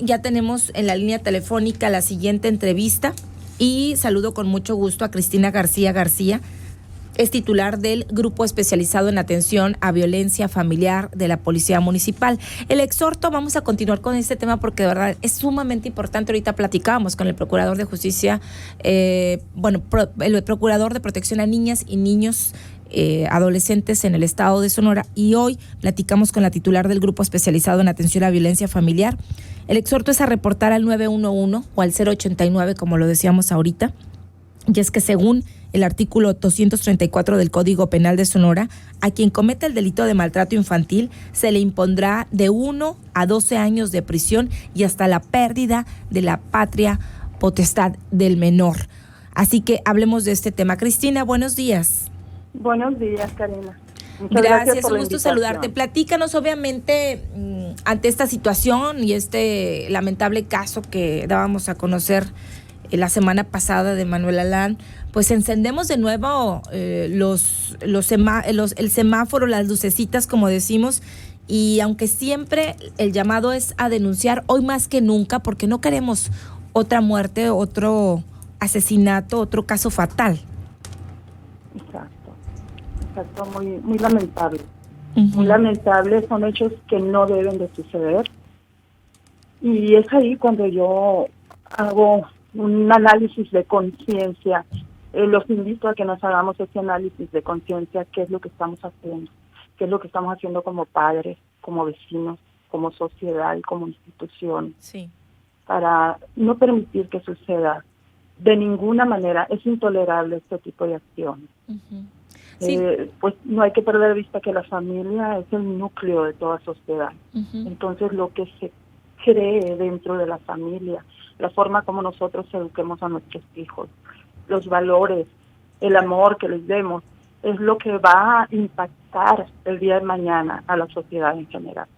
Ya tenemos en la línea telefónica la siguiente entrevista y saludo con mucho gusto a Cristina García García. Es titular del Grupo Especializado en Atención a Violencia Familiar de la Policía Municipal. El exhorto, vamos a continuar con este tema porque de verdad es sumamente importante. Ahorita platicábamos con el Procurador de Justicia, el Procurador de Protección a Niñas y Niños adolescentes en el estado de Sonora, y hoy platicamos con la titular del Grupo Especializado en Atención a Violencia Familiar. El exhorto es a reportar al 911 o al 089, como lo decíamos ahorita, y es que según el artículo 234 del Código Penal de Sonora, a quien cometa el delito de maltrato infantil se le impondrá de 1 a 12 años de prisión y hasta la pérdida de la patria potestad del menor. Así que hablemos de este tema. Cristina, buenos días. Buenos días, Karina. Muchas gracias, un gusto saludarte. Platícanos, obviamente, ante esta situación y este lamentable caso que dábamos a conocer la semana pasada de Manuel Alán, pues encendemos de nuevo el semáforo, las lucecitas, como decimos, y aunque siempre el llamado es a denunciar, hoy más que nunca, porque no queremos otra muerte, otro asesinato, otro caso fatal. Exacto, muy lamentable. Muy lamentable, son hechos que no deben de suceder. Y es ahí cuando yo hago un análisis de conciencia. Los invito a que nos hagamos ese análisis de conciencia, qué es lo que estamos haciendo, qué es lo que estamos haciendo como padres, como vecinos, como sociedad y como institución, sí, para no permitir que suceda de ninguna manera. Es intolerable este tipo de acciones. Sí. Pues no hay que perder de vista que la familia es el núcleo de toda sociedad. Entonces lo que se cree dentro de la familia, la forma como nosotros eduquemos a nuestros hijos, los valores, el amor que les demos, es lo que va a impactar el día de mañana a la sociedad en general.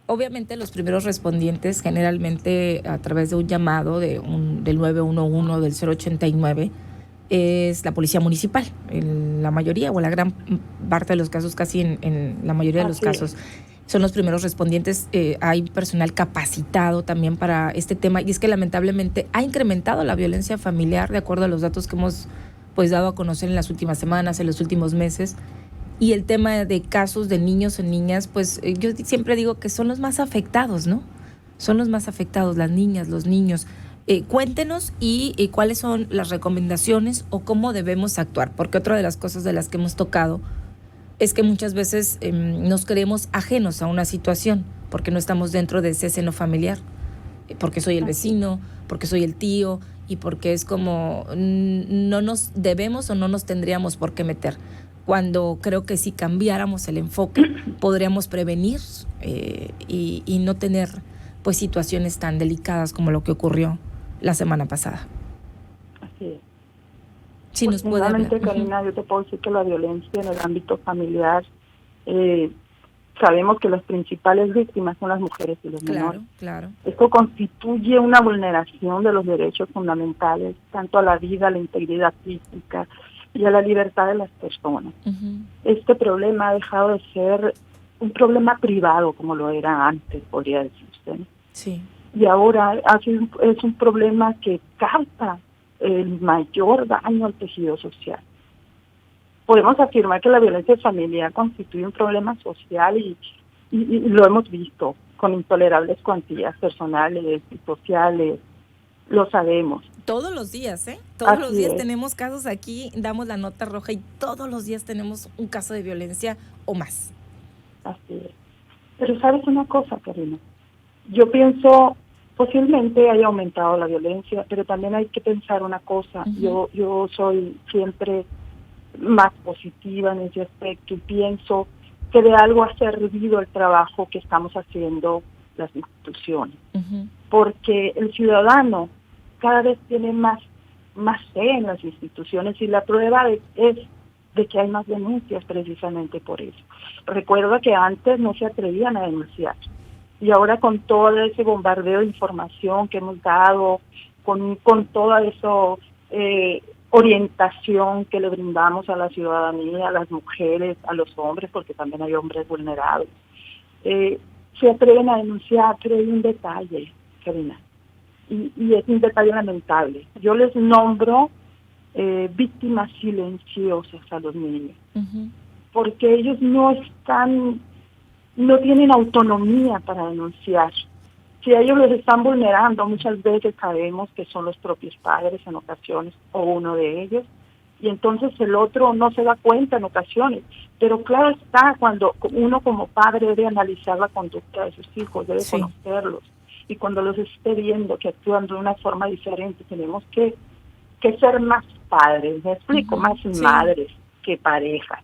Obviamente los primeros respondientes, generalmente a través de un llamado del 911, del 089, es la policía municipal, en la mayoría o la gran parte de los casos, casi en la mayoría de los casos, son los primeros respondientes. Hay personal capacitado también para este tema, y es que lamentablemente ha incrementado la violencia familiar, de acuerdo a los datos que hemos pues dado a conocer en las últimas semanas, en los últimos meses. Y el tema de casos de niños o niñas, pues yo siempre digo que son los más afectados, ¿no? Son los más afectados, las niñas, los niños. Cuéntenos y cuáles son las recomendaciones o cómo debemos actuar, porque otra de las cosas de las que hemos tocado es que muchas veces nos creemos ajenos a una situación porque no estamos dentro de ese seno familiar, porque soy el vecino, porque soy el tío, y porque es como no nos debemos o no nos tendríamos por qué meter, cuando creo que si cambiáramos el enfoque podríamos prevenir y no tener pues situaciones tan delicadas como lo que ocurrió la semana pasada. Así es. Sí, pues nos puede hablar. Karina, yo te puedo decir que la violencia en el ámbito familiar, sabemos que las principales víctimas son las mujeres y los menores. Claro. Esto constituye una vulneración de los derechos fundamentales, tanto a la vida, a la integridad física y a la libertad de las personas. Este problema ha dejado de ser un problema privado como lo era antes, podría decirse. Sí. Y ahora es un problema que causa el mayor daño al tejido social. Podemos afirmar que la violencia familiar constituye un problema social y lo hemos visto con intolerables cuantías personales y sociales. Lo sabemos. Todos los días, Todos Así los días es. tenemos casos aquí, damos la nota roja y todos los días tenemos un caso de violencia o más. Así es. Pero ¿sabes una cosa, Karina? Yo pienso, posiblemente haya aumentado la violencia, pero también hay que pensar una cosa. Yo soy siempre más positiva en ese aspecto y pienso que de algo ha servido el trabajo que estamos haciendo las instituciones. Porque el ciudadano cada vez tiene más fe en las instituciones, y la prueba es de que hay más denuncias precisamente por eso. Recuerda que antes no se atrevían a denunciar, y ahora con todo ese bombardeo de información que hemos dado, con toda esa orientación que le brindamos a la ciudadanía, a las mujeres, a los hombres, porque también hay hombres vulnerables, se atreven a denunciar, pero hay un detalle, Karina, y es un detalle lamentable. Yo les nombro víctimas silenciosas a los niños, porque ellos no tienen autonomía para denunciar. Si a ellos los están vulnerando, muchas veces sabemos que son los propios padres en ocasiones, o uno de ellos, y entonces el otro no se da cuenta en ocasiones. Pero claro está, cuando uno como padre debe analizar la conducta de sus hijos, debe conocerlos, y cuando los esté viendo que actúan de una forma diferente, tenemos que ser más padres, me explico, más madres que parejas.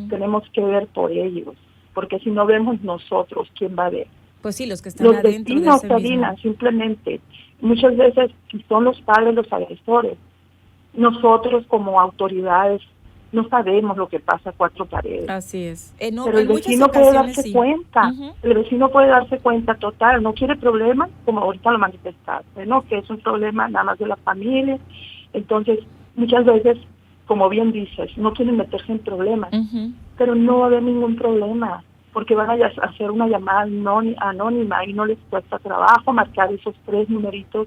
Tenemos que ver por ellos, porque si no vemos nosotros, ¿quién va a ver? Pues sí, los que están los adentro vecinos, de ese Karina, mismo. simplemente, muchas veces, si son los padres los agresores, nosotros como autoridades no sabemos lo que pasa a cuatro paredes. Así es. Pero el En muchas vecino puede ocasiones darse sí. cuenta, el vecino puede darse cuenta total, no quiere problemas, como ahorita lo manifestaste, ¿no? Que es un problema nada más de la familia. Entonces, muchas veces, como bien dices, no quieren meterse en problemas, pero no va a haber ningún problema, porque van a hacer una llamada anónima y no les cuesta trabajo marcar esos 3 numeritos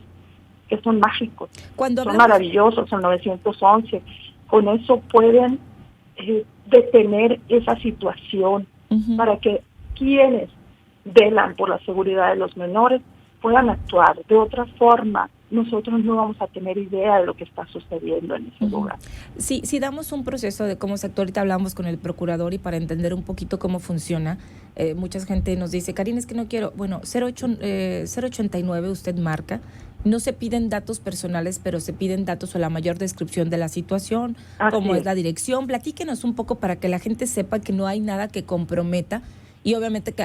que son mágicos, son maravillosos, el 911. Con eso pueden detener esa situación para que quienes velan por la seguridad de los menores puedan actuar. De otra forma, nosotros no vamos a tener idea de lo que está sucediendo en ese lugar. Sí, si damos un proceso de cómo se actúa, ahorita hablamos con el procurador y para entender un poquito cómo funciona, mucha gente nos dice, Karina, es que no quiero, bueno, 089 usted marca, no se piden datos personales, pero se piden datos o la mayor descripción de la situación, cómo es la dirección. Platíquenos un poco para que la gente sepa que no hay nada que comprometa y obviamente que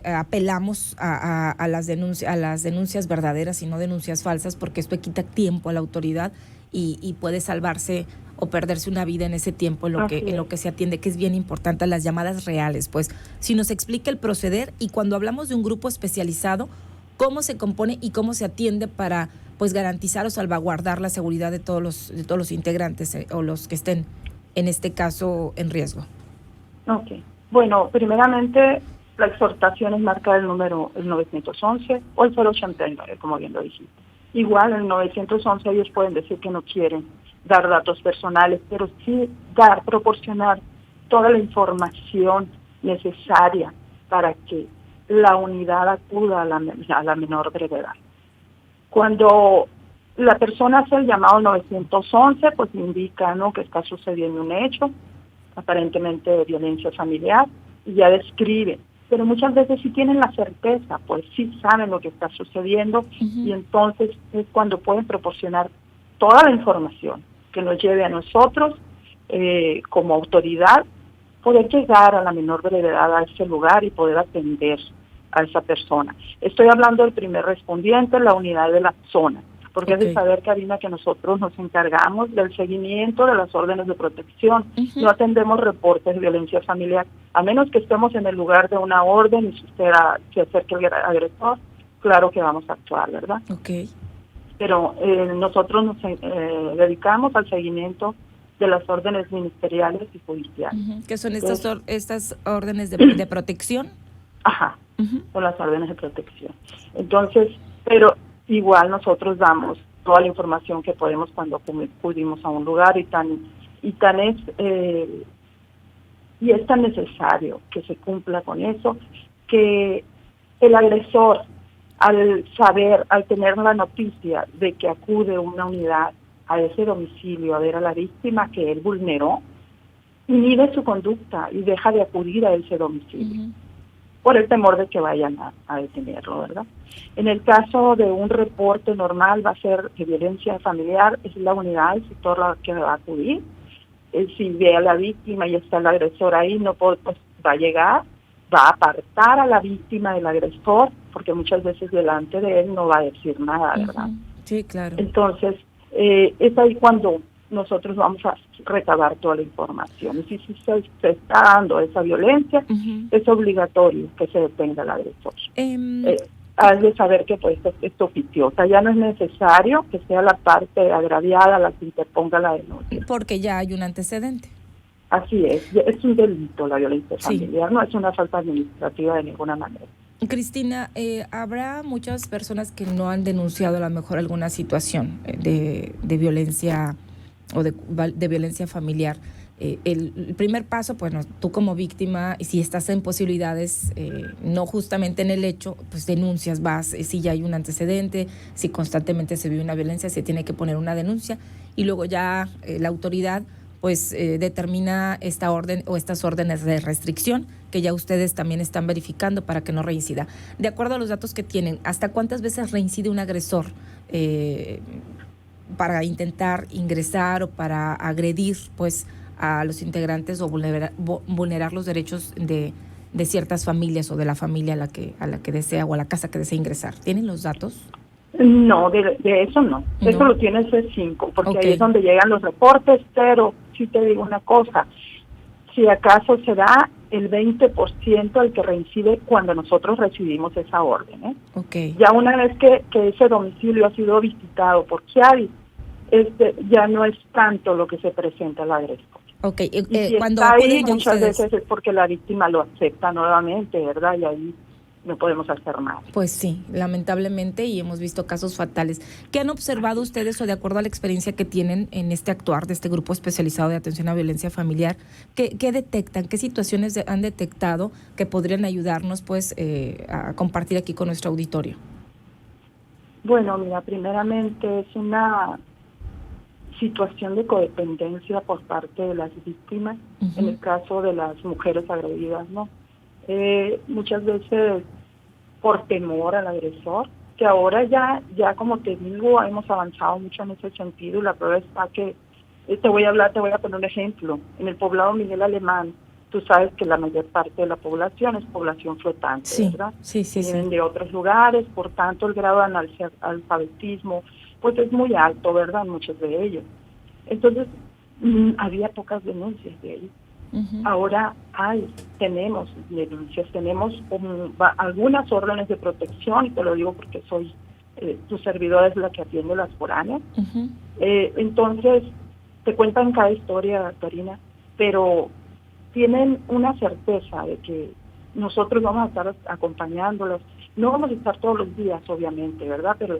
apelamos a las denuncias verdaderas y no denuncias falsas, porque esto quita tiempo a la autoridad y puede salvarse o perderse una vida en ese tiempo en lo que se atiende, que es bien importante, las llamadas reales. Pues si nos explica el proceder y cuando hablamos de un grupo especializado, cómo se compone y cómo se atiende para pues garantizar o salvaguardar la seguridad de todos los integrantes o los que estén en este caso en riesgo. Bueno, primeramente la exhortación es marcar el número el 911 o el 089, como bien lo dijiste. Igual el 911 ellos pueden decir que no quieren dar datos personales, pero sí proporcionar toda la información necesaria para que la unidad acuda a la menor brevedad. Cuando la persona hace el llamado 911, pues indica, ¿no?, que está sucediendo un hecho, aparentemente de violencia familiar, y ya describe. Pero muchas veces sí tienen la certeza, pues sí saben lo que está sucediendo, y entonces es cuando pueden proporcionar toda la información que nos lleve a nosotros, como autoridad, poder llegar a la menor brevedad a ese lugar y poder atender a esa persona. Estoy hablando del primer respondiente, la unidad de la zona, porque es de saber, Karina, que nosotros nos encargamos del seguimiento de las órdenes de protección. No atendemos reportes de violencia familiar, a menos que estemos en el lugar de una orden y si usted se acerque al agresor, claro que vamos a actuar, ¿verdad? Pero nosotros nos dedicamos al seguimiento de las órdenes ministeriales y judiciales. ¿Qué son estas órdenes de protección? Son las órdenes de protección. Entonces, pero igual nosotros damos toda la información que podemos cuando acudimos a un lugar y es tan necesario que se cumpla con eso, que el agresor, al tener la noticia de que acude una unidad a ese domicilio a ver a la víctima que él vulneró, inhibe su conducta y deja de acudir a ese domicilio, por el temor de que vayan a detenerlo, ¿verdad? En el caso de un reporte normal, va a ser de violencia familiar, es la unidad, el sector la que va a acudir. Si ve a la víctima y está el agresor ahí, pues va a llegar, va a apartar a la víctima del agresor, porque muchas veces delante de él no va a decir nada, ¿verdad? Sí, claro. Entonces, es ahí cuando nosotros vamos a recabar toda la información. Y si se está dando esa violencia, es obligatorio que se detenga el agresor. Has de saber que pues es oficiosa, ya no es necesario que sea la parte agraviada la que interponga la denuncia. Porque ya hay un antecedente. Así es un delito la violencia familiar, no es una falta administrativa de ninguna manera. Cristina, habrá muchas personas que no han denunciado a lo mejor alguna situación de violencia o de violencia familiar. El primer paso, pues tú como víctima, y si estás en posibilidades, no justamente en el hecho, pues denuncias, vas, si ya hay un antecedente, si constantemente se vive una violencia, se tiene que poner una denuncia y luego ya la autoridad pues determina esta orden o estas órdenes de restricción que ya ustedes también están verificando para que no reincida. De acuerdo a los datos que tienen, ¿hasta cuántas veces reincide un agresor para intentar ingresar o para agredir pues a los integrantes o vulnerar los derechos de ciertas familias o de la familia a la que desea o a la casa que desea ingresar? ¿Tienen los datos? No, de eso no. Eso lo tiene el C5, porque ahí es donde llegan los reportes, pero sí te digo una cosa, si acaso se da el 20% al que reincide cuando nosotros recibimos esa orden, ¿eh? Ya una vez que ese domicilio ha sido visitado por Chiavi, ya no es tanto lo que se presenta al agresor. Y si cuando está ahí, muchas veces es porque la víctima lo acepta nuevamente, ¿verdad? Y ahí no podemos hacer nada. Pues sí, lamentablemente, y hemos visto casos fatales. ¿Qué han observado ustedes o de acuerdo a la experiencia que tienen en este actuar de este grupo especializado de atención a violencia familiar? ¿Qué detectan? ¿Qué situaciones han detectado que podrían ayudarnos pues a compartir aquí con nuestro auditorio? Bueno, mira, primeramente es una situación de codependencia por parte de las víctimas, en el caso de las mujeres agredidas, ¿no? Muchas veces por temor al agresor, que ahora ya como te digo, hemos avanzado mucho en ese sentido, y la prueba está que, te voy a poner un ejemplo, en el poblado Miguel Alemán, tú sabes que la mayor parte de la población es población flotante, ¿verdad? Sí. Vienen de otros lugares, por tanto el grado de analfabetismo pues es muy alto, ¿verdad? Muchos de ellos. Entonces, había pocas denuncias de ellos. Ahora tenemos denuncias, tenemos algunas órdenes de protección, y te lo digo porque soy tu servidora, es la que atiende las foráneas. Entonces, te cuentan cada historia, Karina, pero tienen una certeza de que nosotros vamos a estar acompañándolas. No vamos a estar todos los días, obviamente, ¿verdad? Pero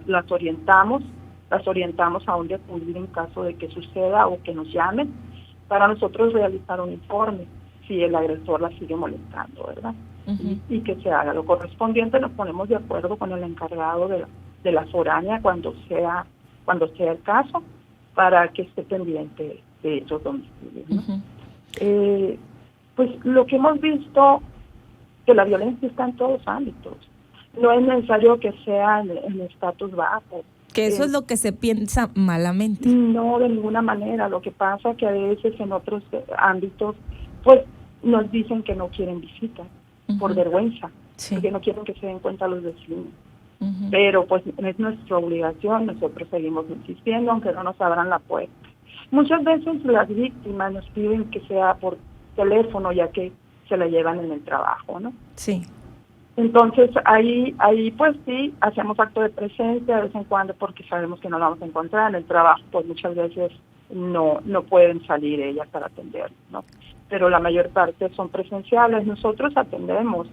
las orientamos a dónde acudir en caso de que suceda o que nos llamen, para nosotros realizar un informe si el agresor la sigue molestando, ¿verdad? Y que se haga lo correspondiente. Nos ponemos de acuerdo con el encargado de la foránea cuando sea el caso, para que esté pendiente de esos domicilios, ¿no? Pues lo que hemos visto, que la violencia está en todos los ámbitos. No es necesario que sea en estatus bajo. Que eso es lo que se piensa malamente. No, de ninguna manera. Lo que pasa que a veces en otros ámbitos, pues nos dicen que no quieren visitas por vergüenza, porque no quieren que se den cuenta los vecinos. Pero pues es nuestra obligación, nosotros seguimos insistiendo, aunque no nos abran la puerta. Muchas veces las víctimas nos piden que sea por teléfono, ya que se la llevan en el trabajo, ¿no? Sí. Entonces ahí pues sí, hacemos acto de presencia de vez en cuando, porque sabemos que no la vamos a encontrar en el trabajo, pues muchas veces no pueden salir ellas para atender, ¿no? Pero la mayor parte son presenciales. Nosotros atendemos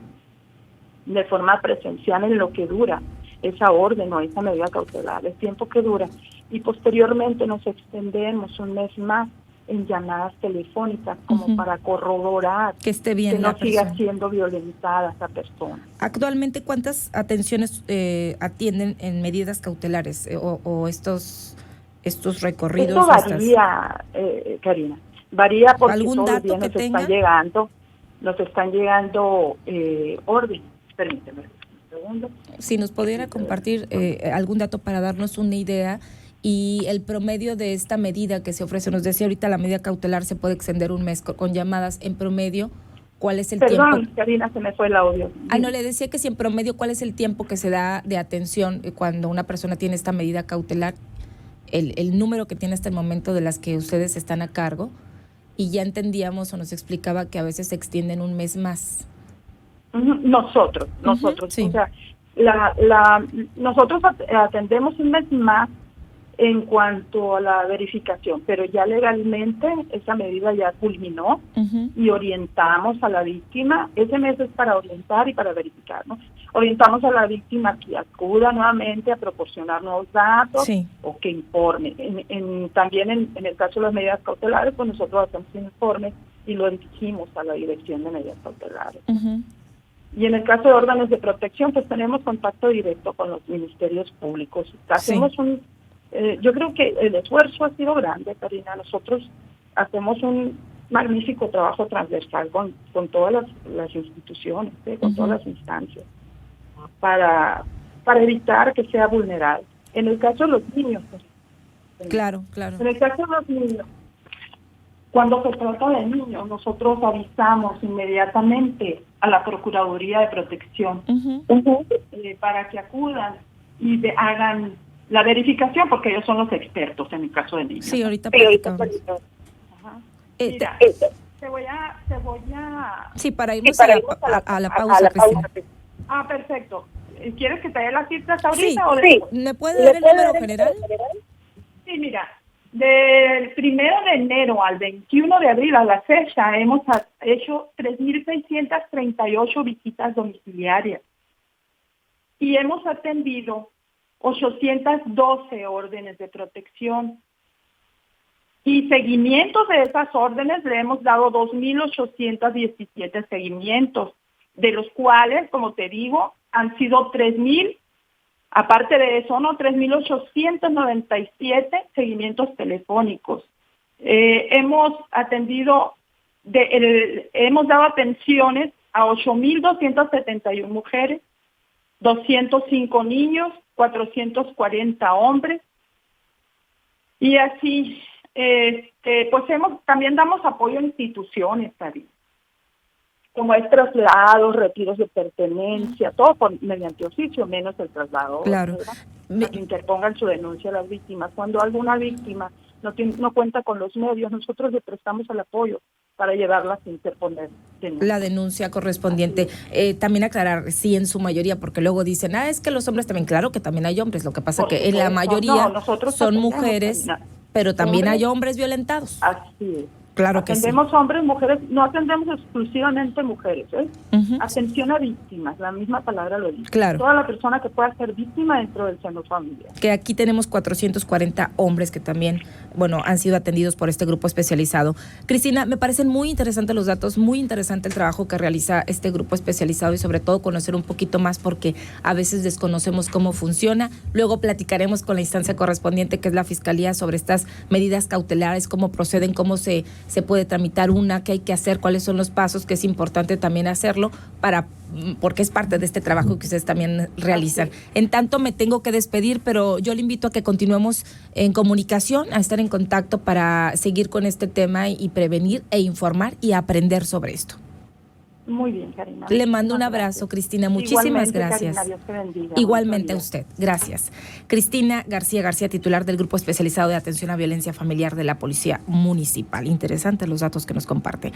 de forma presencial en lo que dura esa orden o esa medida cautelar, el tiempo que dura, y posteriormente nos extendemos un mes más en llamadas telefónicas como para corroborar que esté bien, que no siga siendo violentada esa persona. Actualmente, ¿cuántas atenciones atienden en medidas cautelares o estos recorridos? Esto varía, Karina, varía porque ¿algún todos dato los días nos están llegando órdenes. Permíteme un segundo. Si nos pudiera compartir algún dato para darnos una idea. Y el promedio de esta medida que se ofrece, nos decía ahorita la medida cautelar se puede extender un mes con llamadas. En promedio, ¿cuál es el tiempo? Perdón, Karina, se me fue el audio. No, le decía que si en promedio, ¿cuál es el tiempo que se da de atención cuando una persona tiene esta medida cautelar? El número que tiene hasta el momento de las que ustedes están a cargo, y ya entendíamos o nos explicaba que a veces se extienden un mes más. Nosotros, sí. O sea, nosotros atendemos un mes más en cuanto a la verificación, pero ya legalmente esa medida ya culminó y orientamos a la víctima. Ese mes es para orientar y para verificar, ¿no? Orientamos a la víctima que acuda nuevamente a proporcionar nuevos datos o que informe. También en el caso de las medidas cautelares, pues nosotros hacemos un informe y lo dirigimos a la Dirección de Medidas Cautelares. Y en el caso de órdenes de protección, pues tenemos contacto directo con los ministerios públicos. Hacemos yo creo que el esfuerzo ha sido grande, Karina. Nosotros hacemos un magnífico trabajo transversal con todas las instituciones, con todas las instancias, para evitar que sea vulnerable. En el caso de los niños, pues, claro. En el caso de los niños, cuando se trata de niños, nosotros avisamos inmediatamente a la Procuraduría de Protección para que acudan y hagan la verificación, porque ellos son los expertos en el caso de niños. Sí, ahorita platicamos. Mira, te voy a... Sí, para irnos a la pausa, Cristina. Perfecto. ¿Quieres que te dé las cifras ahorita? Sí, o ¿me puede dar el número general? Sí, mira, del 1 de enero al 21 de abril a la fecha hemos hecho 3.638 visitas domiciliarias y hemos atendido 812 órdenes de protección. Y seguimientos de esas órdenes le hemos dado 2.817 seguimientos, de los cuales, como te digo, han sido 3.000, aparte de eso, 3.897 seguimientos telefónicos. Hemos dado atenciones a 8.271 mujeres, 205 niños, 440 hombres, y así, pues también damos apoyo a instituciones, David, como es traslados, retiros de pertenencia, todo mediante oficio, menos el traslado. Claro. Para que interpongan su denuncia a las víctimas. Cuando alguna víctima no cuenta con los medios, nosotros le prestamos el apoyo para llevarlas a interponer la denuncia correspondiente. También aclarar, sí, en su mayoría, porque luego dicen, es que los hombres también, claro que también hay hombres, lo que pasa que en la mayoría son mujeres, pero también hay hombres violentados. Así es. Claro que atendemos hombres, mujeres, no atendemos exclusivamente mujeres, Atención a víctimas, la misma palabra lo dice. Claro. Toda la persona que pueda ser víctima dentro del seno familiar. Que aquí tenemos 440 hombres que también, han sido atendidos por este grupo especializado. Cristina, me parecen muy interesantes los datos, muy interesante el trabajo que realiza este grupo especializado y sobre todo conocer un poquito más porque a veces desconocemos cómo funciona. Luego platicaremos con la instancia correspondiente que es la Fiscalía sobre estas medidas cautelares, cómo proceden, cómo se puede tramitar qué hay que hacer, cuáles son los pasos, que es importante también hacerlo porque es parte de este trabajo que ustedes también realizan. En tanto me tengo que despedir, pero yo le invito a que continuemos en comunicación, a estar en contacto para seguir con este tema y prevenir e informar y aprender sobre esto. Muy bien, Karina. Le mando un abrazo, Cristina. Muchísimas gracias. Karina, Dios te bendiga. Igualmente a usted. Gracias. Cristina García, titular del Grupo Especializado de Atención a Violencia Familiar de la Policía Municipal. Interesantes los datos que nos comparte.